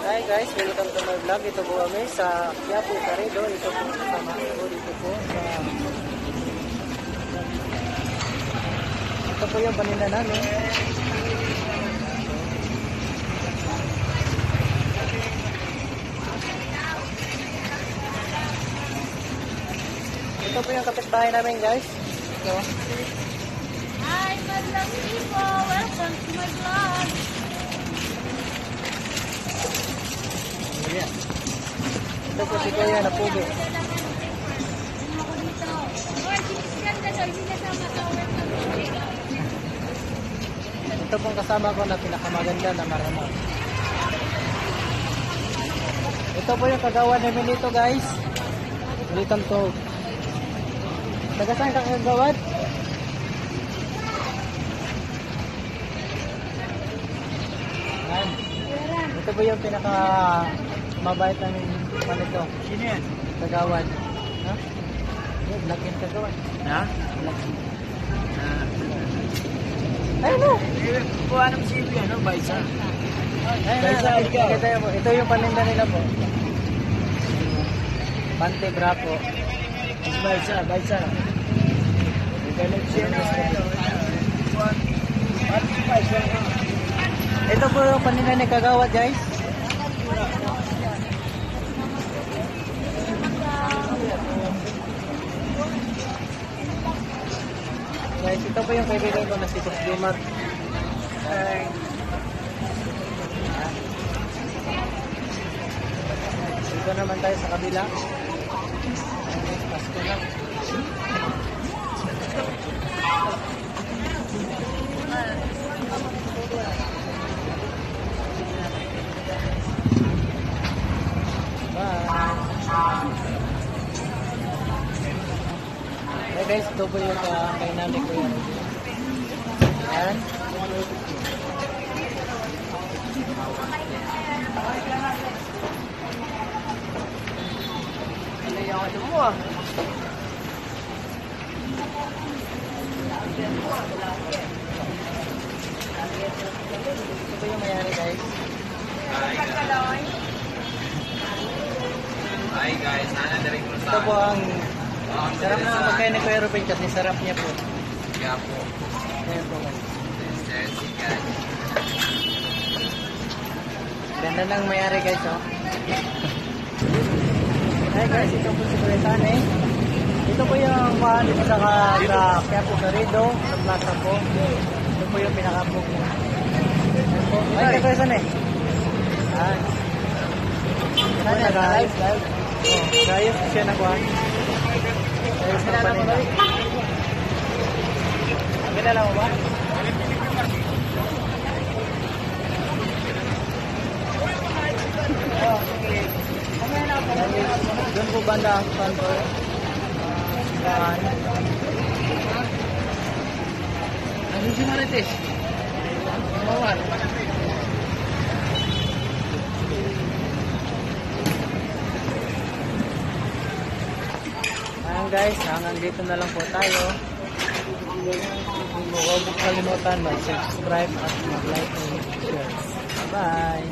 Hi guys, welcome to my vlog. Ito po kami sa Quiapo, Carriedo. Ito po kasama ko dito po sa... Ito po yung paninda namin. Ito po yung kapitbahay namin guys. Ito. Hi, my vlog people! Welcome to my vlog! Ayan. Ito po si Kuya na pugo. Ito pong kasama ko na pinakamaganda na marunong. Ito po yung kagawa namin dito guys. Ulitan to. Taga saan ka kagawad? Yan. Ito po yung pinaka mabait namin manito. Sino yan? Kagawad. Ha? Yung black yung kagawad. Ha? Black. Ah. Ayun o. Kuha ng CV, ano? Baisa. Ito yung paninda nila po. Pante Brapo. Baisa, Baisa. Galit siya na. Ito po yung paninda ni Kagawad guys. Guys, ito po yung kaibigan ko na si Tos Jumar. Dito naman tayo sa kabila. Pasko na. Bye. Hey guys, ito po yung kay nanay ko yan. Ayan. Ano mo ah? Ito po yung mayari guys. Hi guys, nanadaling ko Ito po ang sarap na pagkain ni Kuya Ruben kasi sarap niya po. Kaya po. Ayan po guys. Jessica. Ganda ng mayari guys oh. Hi guys, ito po si Kuya Tanay. Ito po yung mahal dito sa Quiapo, Carriedo, sa plaza po. Ito po yung pinaka-book mo. Ay, Kuya Tanay. Ay. Ano na guys? Gayos siya na kuhan. Gayos na panila. Kilala mo ba? Doon po banda ang kanto. Ano si Marites? Mawar. Ayan guys, hanggang dito na lang po tayo. Huwag mo kalimutan mag-subscribe at mag-like and share. Bye!